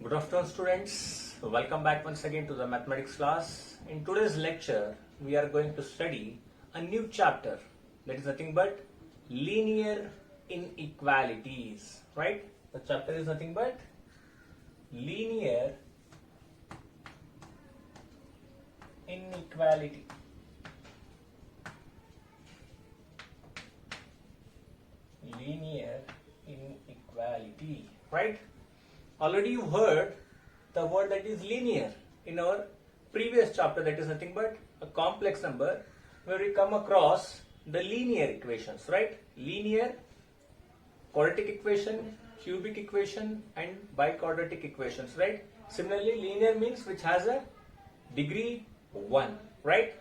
Good afternoon, students. Welcome back once again to the mathematics class. In today's lecture, we are going to study a new chapter that is nothing but linear inequalities, right? The chapter is nothing but linear inequality. Linear inequality, right? Already you heard the word that is linear in our previous chapter, that is nothing but a complex number, where we come across the linear equations, right? Linear, quadratic equation, cubic equation and biquadratic equations, right? Similarly, linear means which has a degree 1, right?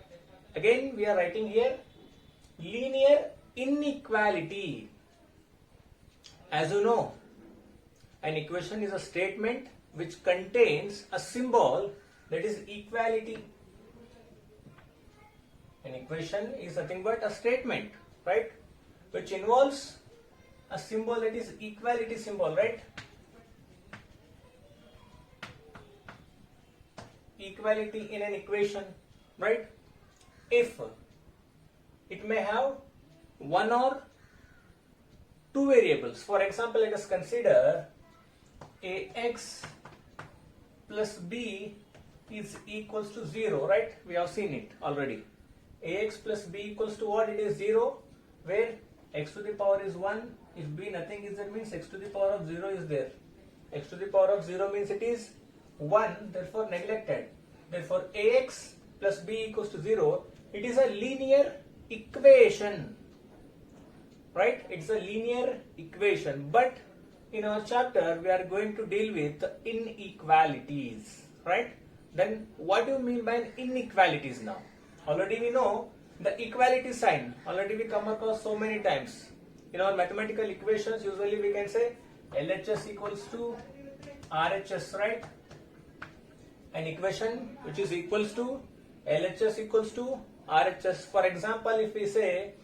Again, we are writing here linear inequality. As you know, an equation is a statement which contains a symbol that is equality. An equation is nothing but a statement, right? Which involves a symbol that is equality symbol, right? Equality in an equation, right? If it may have one or two variables. For example, let us consider ax plus b is equals to 0, right? We have seen it already. Ax plus b equals to what? It is 0, where x to the power is 1. If b nothing is, that means x to the power of 0 is there. X to the power of 0 means it is 1, therefore neglected. Therefore ax plus b equals to 0. It is a linear equation, right? It's a linear equation, but in our chapter we are going to deal with inequalities, right? Then what do you mean by inequalities now? Already we know the equality sign. Already we come across so many times. In our mathematical equations, usually we can say LHS equals to RHS, right? An equation which is equals to LHS equals to RHS. For example, if we say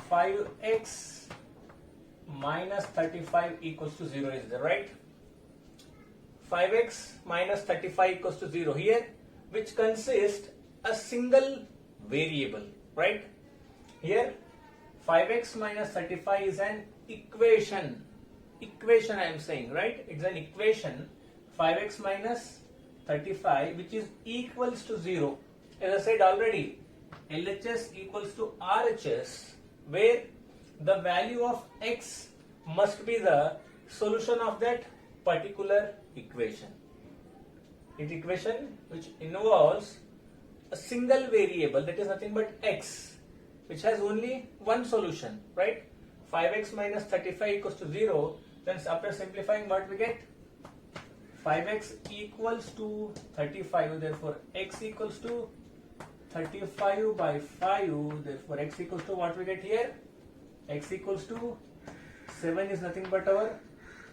5x minus 35 equals to 0 is there, right? 5x minus 35 equals to 0 here, which consists a single variable, right? Here 5x minus 35 is an equation I am saying, right? It's an equation 5x minus 35 which is equals to 0. As I said already, LHS equals to RHS, where the value of x must be the solution of that particular equation. It equation which involves a single variable, that is nothing but x, which has only one solution, right? 5x minus 35 equals to 0. Then after simplifying, what we get? 5x equals to 35, therefore x equals to 35 by 5, therefore x equals to what we get here? X equals to 7 is nothing but our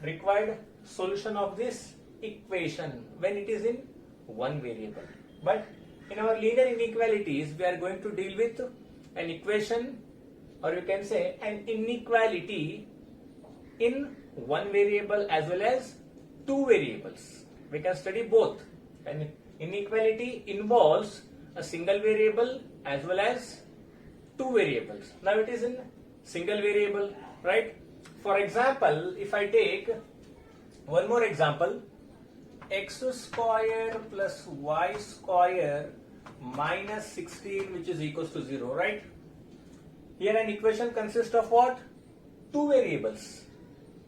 required solution of this equation when it is in one variable. But in our linear inequalities, we are going to deal with an equation, or you can say an inequality in one variable as well as two variables. We can study both. An inequality involves a single variable as well as two variables. Now it is in single variable, right? For example, if I take one more example, x square plus y square minus 16, which is equals to 0, right? Here an equation consists of what? Two variables.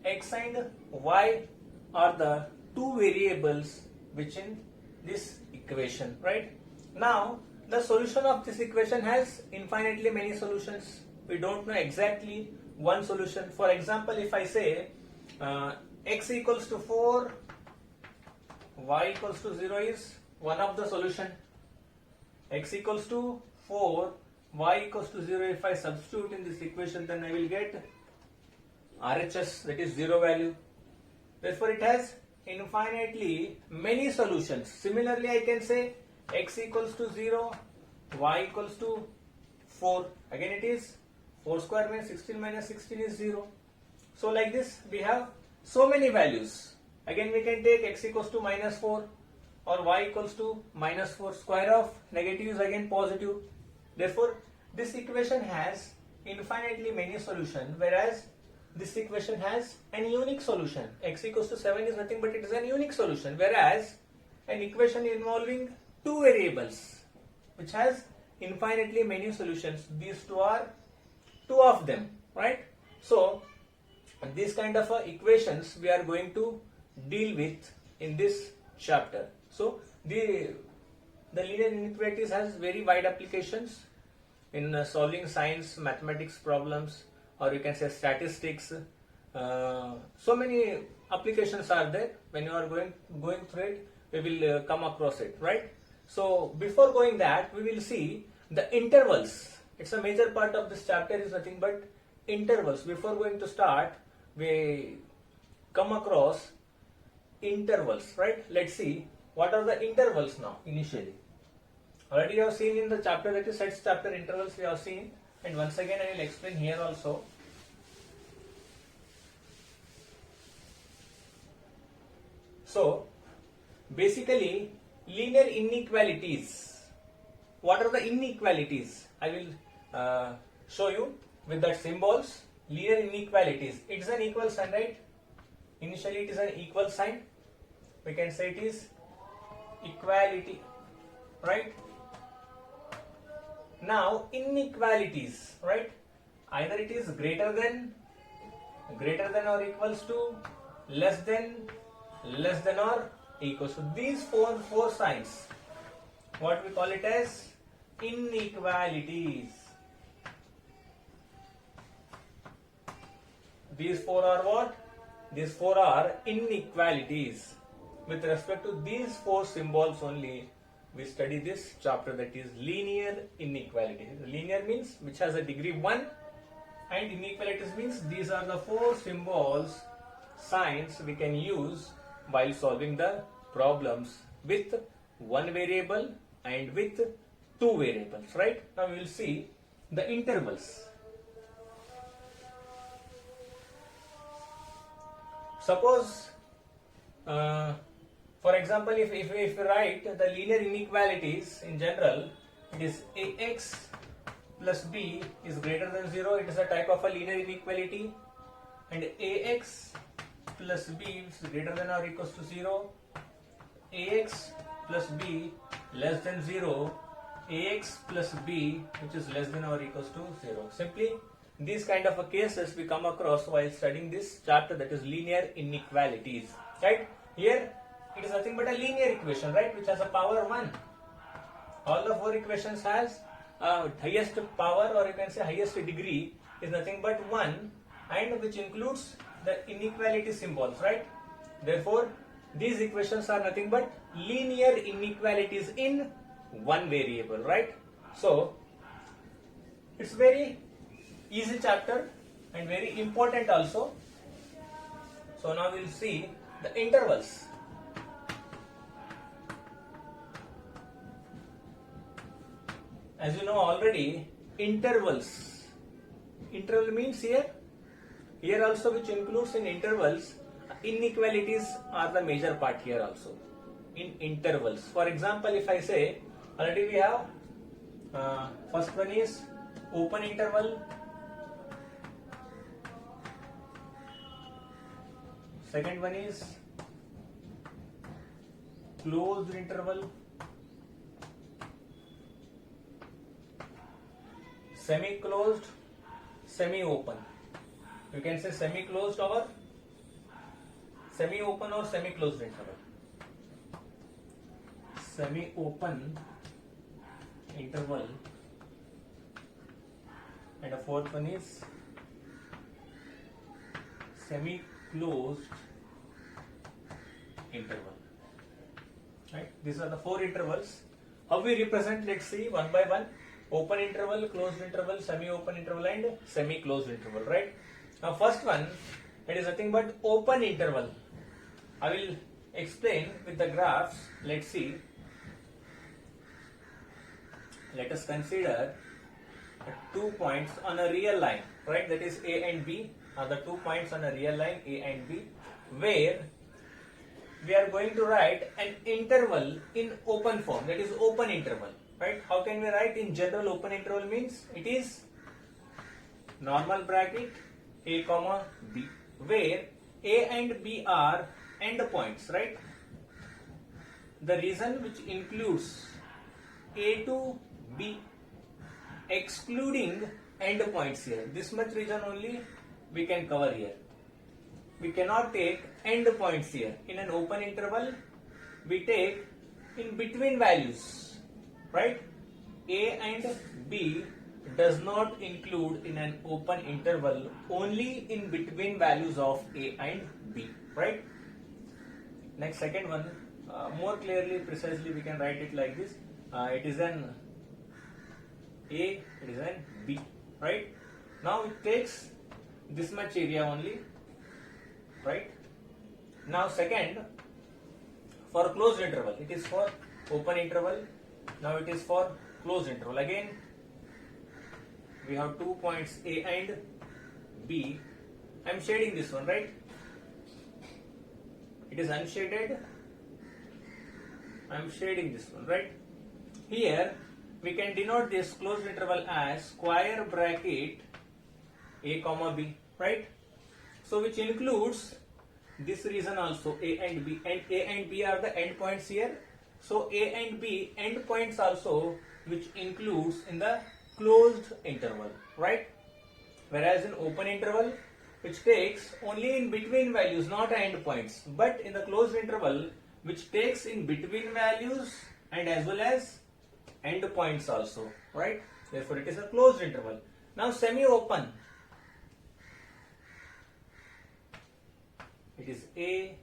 X and y are the two variables which in this equation, right? Now the solution of this equation has infinitely many solutions. We don't know exactly one solution. For example, if I say x equals to 4, y equals to 0 is one of the solution. X equals to 4, y equals to 0. If I substitute in this equation, then I will get RHS, that is 0 value. Therefore, it has infinitely many solutions. Similarly, I can say x equals to 0, y equals to 4. Again, it is 4 square means 16 minus 16 is 0. So like this we have so many values. Again we can take x equals to minus 4 or y equals to minus 4. Square of negative is again positive. Therefore this equation has infinitely many solutions, whereas this equation has an unique solution. X equals to 7 is nothing but it is an unique solution, whereas an equation involving two variables which has infinitely many solutions, these two are two of them, right? So these kind of equations we are going to deal with in this chapter. So the linear inequalities has very wide applications in solving science, mathematics problems, or you can say statistics. So many applications are there. When you are going through it, we will come across it, right? So before going that, we will see the intervals. It's a major part of this chapter is nothing but intervals. Before going to start, we come across intervals, right? Let's see what are the intervals now initially. Already you have seen in the chapter, that is sets chapter, intervals we have seen, and once again I will explain here also. So basically linear inequalities. What are the inequalities? I will show you with that symbols. Linear inequalities. It is an equal sign, right? Initially it is an equal sign. We can say it is equality, right? Now inequalities, right? Either it is greater than or equals to, less than or equals to. These four signs, what we call it as inequalities. These four are what? These four are inequalities. With respect to these four symbols only, we study this chapter, that is linear inequality. Linear means which has a degree 1, and inequalities means these are the four symbols, signs we can use while solving the problems with one variable and with two variables, right? Now we will see the intervals. Suppose for example, if we write the linear inequalities in general, it is ax plus b is greater than 0, it is a type of a linear inequality, and ax plus b is greater than or equals to 0, ax plus b less than 0, ax plus b which is less than or equals to 0. Simply these kind of cases we come across while studying this chapter, that is linear inequalities, right? Here it is nothing but a linear equation, right, which has a power 1. All the four equations has highest power, or you can say highest degree, is nothing but 1, and which includes the inequality symbols, right? Therefore these equations are nothing but linear inequalities in one variable, right? So it's very easy chapter and very important also. So now we will see the intervals. As you know already, intervals. Interval means here also, which includes in intervals, inequalities are the major part here also in intervals. For example, if I say, already we have first one is open interval, second one is closed interval, semi-closed, semi-open. You can say semi-closed or semi-open or semi-closed interval. Semi-open interval, and the fourth one is semi-closed interval. Right? These are the four intervals. How we represent? Let's see one by one. Open interval, closed interval, semi-open interval, and semi-closed interval. Right? Now, first one, it is nothing but open interval. I will explain with the graphs. Let's see. Let us consider 2 points on a real line, right? That is A and B are the 2 points on a real line, A and B. where we are going to write an interval in open form, that is open interval, right? How can we write in general? Open interval means it is normal bracket a comma b, where a and b are endpoints, right? The reason which includes a to b, excluding endpoints here. This much region only we can cover here. We cannot take endpoints here. In an open interval, we take in between values, right? A and B does not include in an open interval, only in between values of A and B, right? Next, second one, more clearly, precisely, we can write it like this. It is an A, it is an B, right? Now it takes this much area only, right? Now second, for closed interval, it is for open interval. Now it is for closed interval. Again, we have 2 points A and B. I am shading this one, right? It is unshaded. I am shading this one, right? Here we can denote this closed interval as square bracket A comma B, right? So which includes this region also, A and B, and A and B are the endpoints here. So A and B endpoints also, which includes in the closed interval, right? Whereas in open interval, which takes only in between values, not endpoints, but in the closed interval, which takes in between values and as well as endpoints also, right? Therefore, it is a closed interval. Now, semi-open. It is A,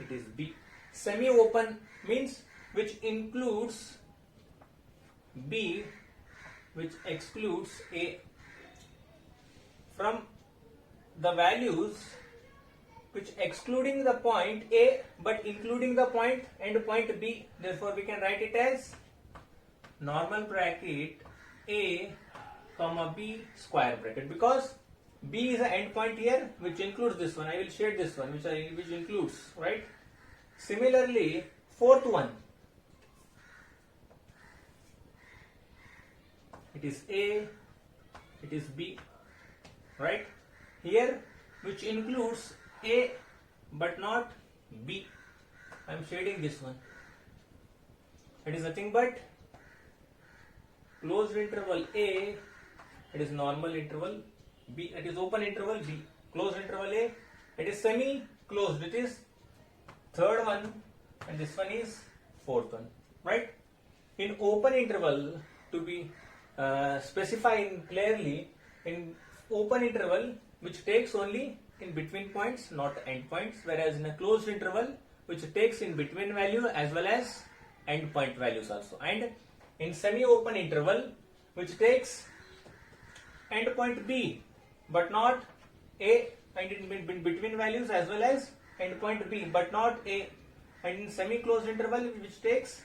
it is B. Semi-open means which includes B, which excludes A. From the values which excluding the point A but including the point and point B, therefore we can write it as normal bracket A comma B square bracket, because B is an endpoint here which includes this one. I will shade this one which includes, right? Similarly, fourth one, it is A, it is B, right? Here which includes A but not B. I am shading this one. It is nothing but closed interval A, it is normal interval B, it is open interval B, closed interval A, it is semi-closed, it is third one, and this one is fourth one, right? In open interval, to be specifying clearly, in open interval which takes only in between points, not end points, whereas in a closed interval which takes in between value as well as end point values also, and in semi-open interval which takes end point B but not A, and in between values as well as end point B but not A, and in semi-closed interval which takes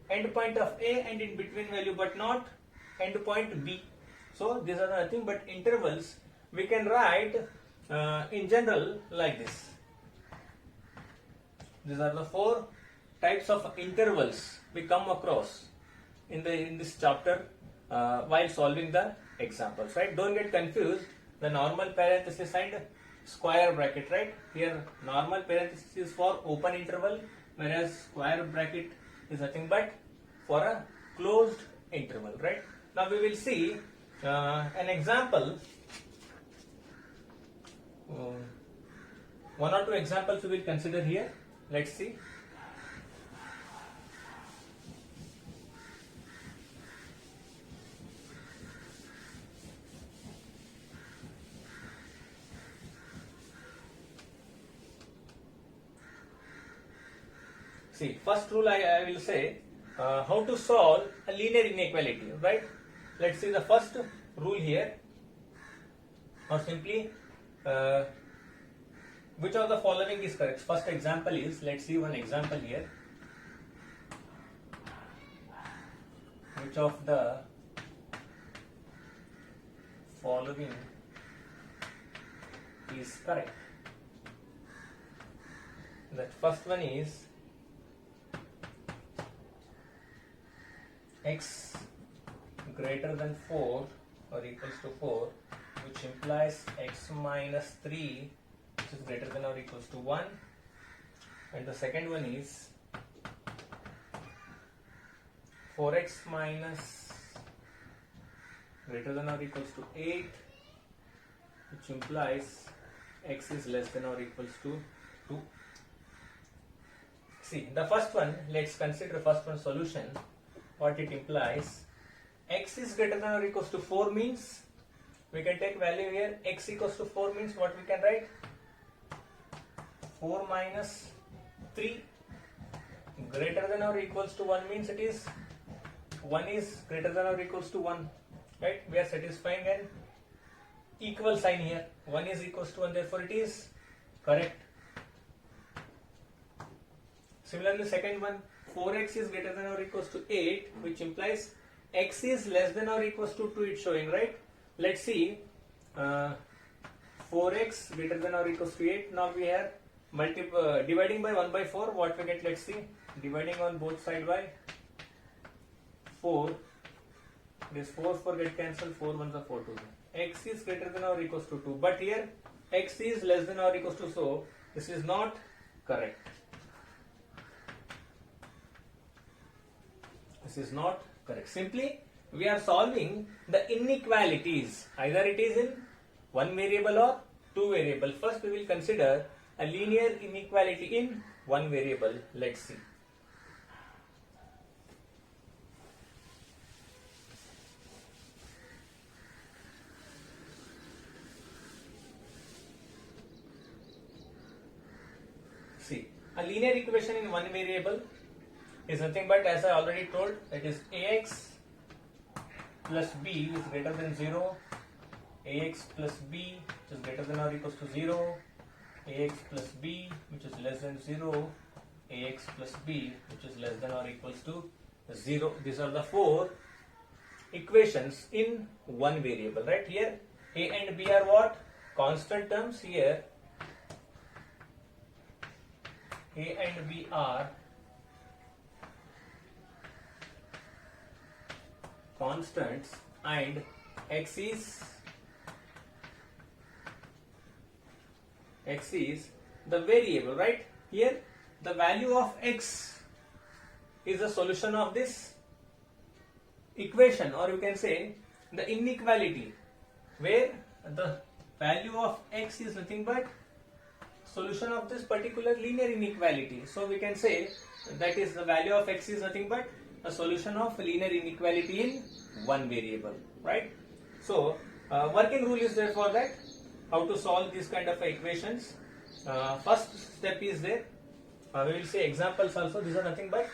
end point of A and in between value but not end point B. So these are nothing but intervals. We can write in general like this. These are the four types of intervals we come across in this chapter while solving the examples, right? Don't get confused. The normal parenthesis and square bracket, right? Here normal parenthesis is for open interval, whereas square bracket is nothing but for a closed interval, right? Now we will see an example. One or two examples we will consider here. Let's see. See, first rule I will say how to solve a linear inequality, right? Let's see the first rule here, or simply which of the following is correct. First example is, let's see one example here. Which of the following is correct? The first one is x greater than 4 or equals to 4, which implies x minus 3, which is greater than or equals to 1. And the second one is 4x minus greater than or equals to 8, which implies x is less than or equals to 2. See, the first one, let's consider first one solution. What it implies, x is greater than or equals to 4 means, we can take value here, x equals to 4 means what we can write, 4 minus 3 greater than or equals to 1 means it is 1 is greater than or equals to 1, right? We are satisfying an equal sign here, 1 is equals to 1, therefore it is correct. Similarly, second one, 4x is greater than or equals to 8, which implies x is less than or equals to 2, it's showing, right? Let's see, 4x greater than or equals to 8. Now we are dividing by 1 by 4. What we get? Let's see. Dividing on both sides by 4. This 4 get cancelled. 4 1s are 4 2. X is greater than or equals to 2. But here x is less than or equals to, so this is not correct. This is not correct. Simply we are solving the inequalities. Either it is in one variable or two variable. First we will consider a linear inequality in one variable. Let's see. See, a linear equation in one variable is nothing but, as I already told, it is ax plus b is greater than 0, ax plus b which is greater than or equals to 0, ax plus b which is less than 0, ax plus b which is less than or equals to 0. These are the four equations in one variable, right? Here a and b are what? Constant terms. Here a and b are constants and x is the variable, right? Here the value of x is the solution of this equation, or you can say the inequality, where the value of x is nothing but solution of this particular linear inequality. So we can say that is the value of x is nothing but a solution of linear inequality in one variable, right? So working rule is there for that, how to solve these kind of equations. First step is there, we will say examples also. These are nothing but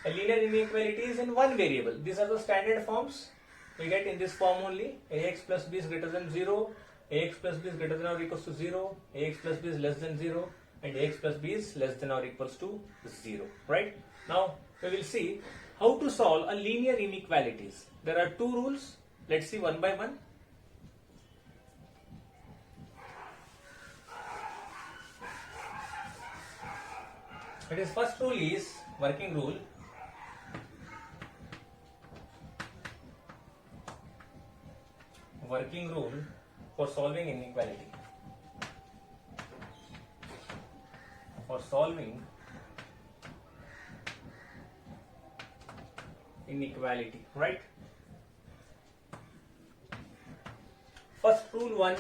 a linear inequality is in one variable. These are the standard forms we get in this form only. Ax plus b is greater than 0, ax plus b is greater than or equals to 0, ax plus b is less than 0, and ax plus b is less than or equals to 0, right? Now we will see how to solve a linear inequalities. There are two rules. Let's see one by one. It is first rule is working rule. Working rule for solving inequality. For solving inequality, right? First rule one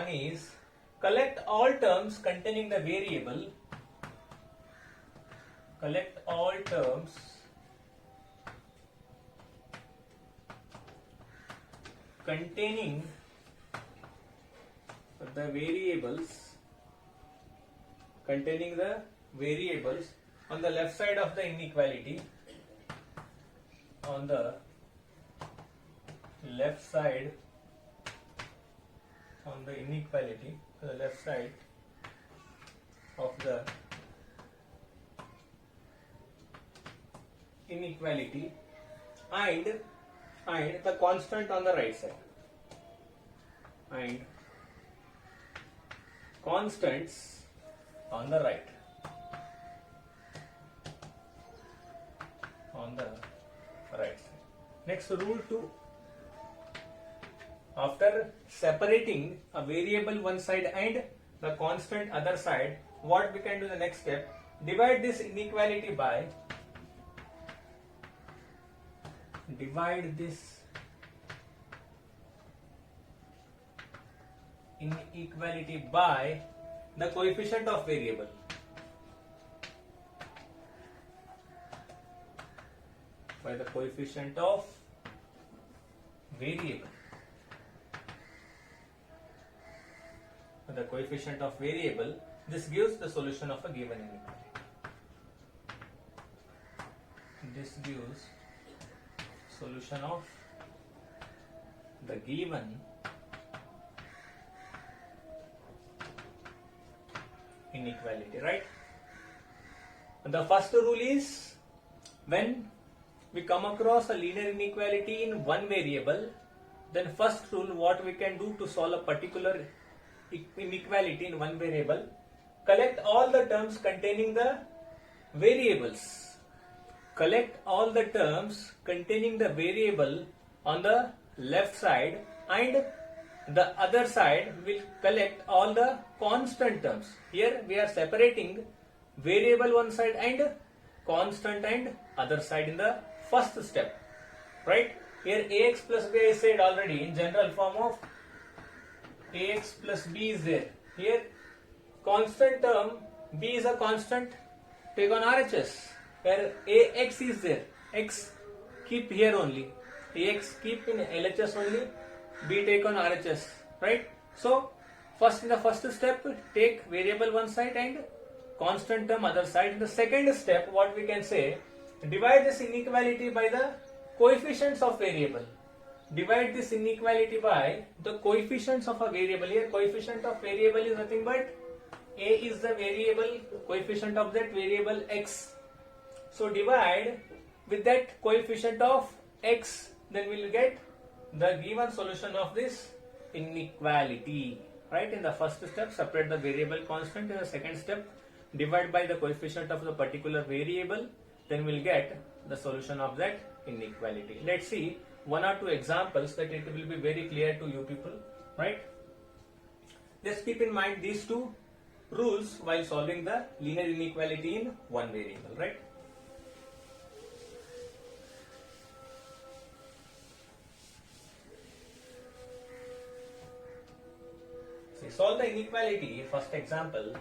is collect all terms containing the variable. Collect all terms containing the variables on the left side of the inequality. On the left side on the inequality, the left side of the inequality, and the constant on the right side, and constants on the right. On the right side. Next, rule 2. After separating a variable one side and the constant other side, what we can do the next step? Divide this inequality by the coefficient of variable. By the coefficient of variable. The coefficient of variable, this gives the solution of a given inequality. This gives solution of the given inequality, right? The first rule is, when we come across a linear inequality in one variable, then first rule, what we can do to solve a particular inequality in one variable, collect all the terms containing the variables. Collect all the terms containing the variable on the left side, and the other side will collect all the constant terms. Here we are separating variable one side and constant and other side in the first step, right? Here ax plus b I said already, in general form of ax plus b is there. Here constant term, b is a constant, take on RHS. Where ax is there, x keep here only, ax keep in LHS only, b take on RHS, right? So first, in the first step, take variable one side and constant term other side. In the second step, what we can say, divide this inequality by the coefficients of variable. Divide this inequality by the coefficients of a variable. Here coefficient of variable is nothing but a is the variable, coefficient of that variable x. So divide with that coefficient of x, then we will get the given solution of this inequality, right? In the first step, separate the variable constant. In the second step, divide by the coefficient of the particular variable, then we will get the solution of that inequality. Let's see one or two examples that it will be very clear to you people, right? Let's keep in mind these two rules while solving the linear inequality in one variable, right? See, solve the inequality. First example,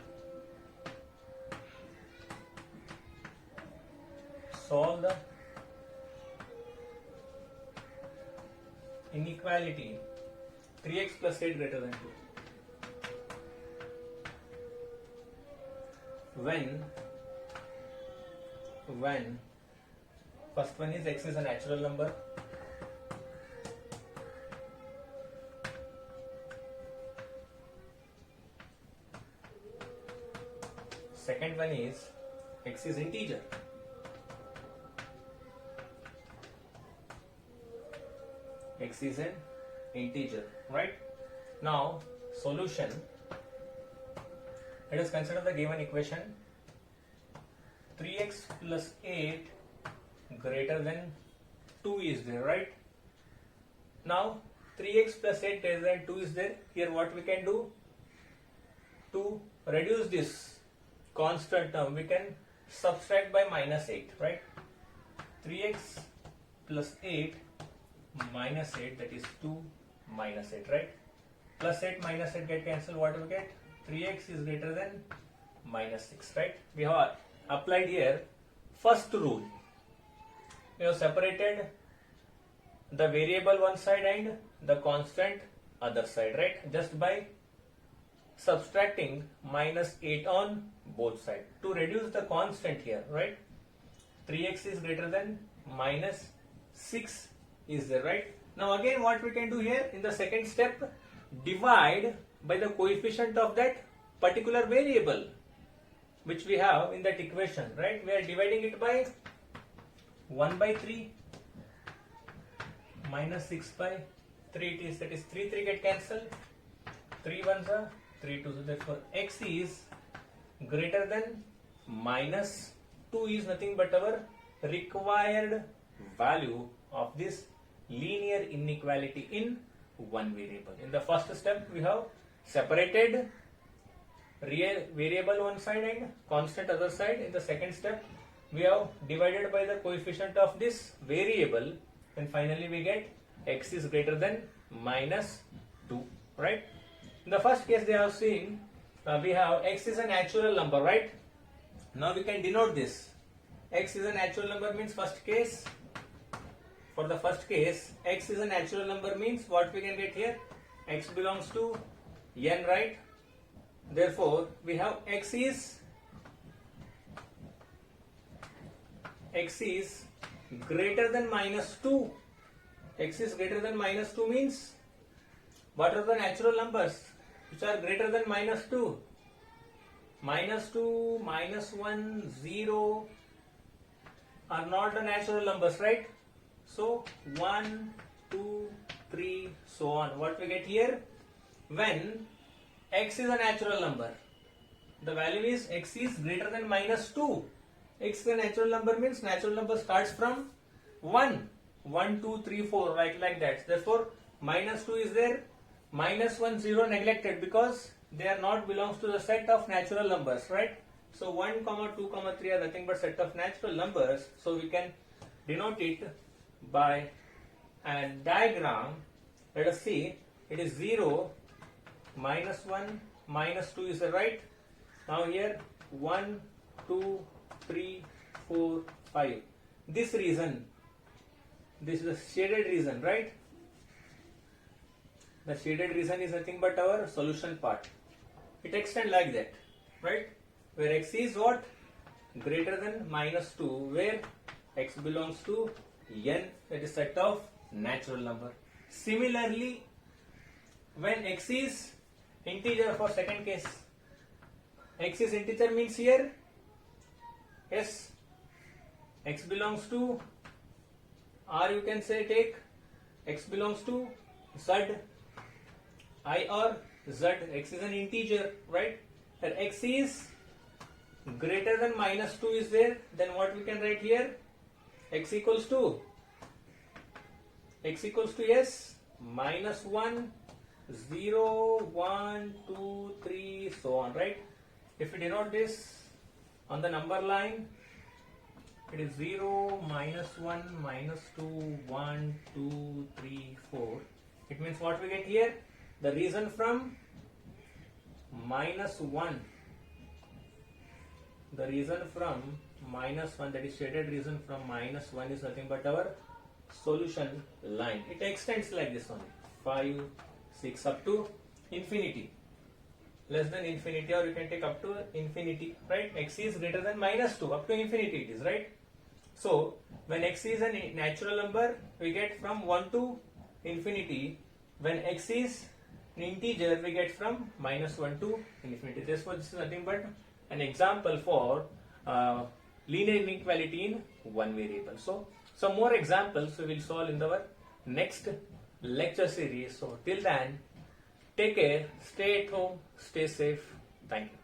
solve the inequality 3x plus 8 greater than 2. When first one is x is a natural number, second one is x is integer, x is an integer, right? Now solution, let us consider the given equation 3x plus 8 greater than 2 is there, right? Now 3x plus 8 greater than 2 is there. Here what we can do to reduce this constant term, we can subtract by minus 8, right? 3x plus 8 minus 8, that is 2 minus 8, right? Plus 8 minus 8 get cancelled, what we get? 3x is greater than minus 6, right? We have applied here first rule. We have separated the variable one side and the constant other side, right? Just by subtracting minus 8 on both sides to reduce the constant here, right? 3x is greater than minus 6 is there, right? Now again what we can do here in the second step, divide by the coefficient of that particular variable which we have in that equation, right? We are dividing it by 1 by 3 minus 6 by 3 it is, that is 3 get cancelled, 3 ones are 3 2, therefore x is greater than minus 2 is nothing but our required value of this linear inequality in one variable. In the first step, we have separated real variable one side and constant other side. In the second step, we have divided by the coefficient of this variable, and finally we get x is greater than minus 2, right? In the first case, they have seen we have x is a natural number, right? Now we can denote this. X is a natural number means first case. For the first case, x is a natural number means what we can get here? X belongs to n, right? Therefore, we have x is greater than minus 2. X is greater than minus 2 means what are the natural numbers which are greater than minus 2? Minus 2, minus 1, 0 are not the natural numbers, right? So 1, 2, 3, so on. What we get here? When x is a natural number, the value is x is greater than minus 2. X is a natural number means natural number starts from 1. 1, 2, 3, 4, right, like that. Therefore, minus 2 is there. Minus 1, 0 neglected because they are not belongs to the set of natural numbers, right? So 1, 2, 3 are nothing but set of natural numbers. So we can denote it by a diagram. Let us see. It is 0, minus 1, minus 2 is the right. Now here 1, 2, 3, 4, 5. This region, this is the shaded region, right? The shaded region is nothing but our solution part. It extends like that, right? Where x is what? Greater than minus 2, where x belongs to n, that is set of natural number. Similarly, when x is integer for second case, x is integer means here, yes, x belongs to, or you can say take x belongs to z, I or z, x is an integer, right? That x is greater than minus 2 is there, then what we can write here? X equals to yes, minus 1, 0, 1, 2, 3, so on, right? If we denote this on the number line, it is 0, minus 1, minus 2, 1, 2, 3, 4. It means what we get here? The region from minus 1, the region from minus 1, that is shaded region from minus 1 is nothing but our solution line. It extends like this only, 5, 6 up to infinity, less than infinity, or you can take up to infinity, right? X is greater than minus 2, up to infinity it is, right? So when x is a natural number, we get from 1 to infinity. When x is an integer, we get from minus 1 to infinity. Therefore, this is nothing but an example for linear inequality in one variable. So some more examples we will solve in our next lecture series. So till then, take care, stay at home, stay safe. Thank you.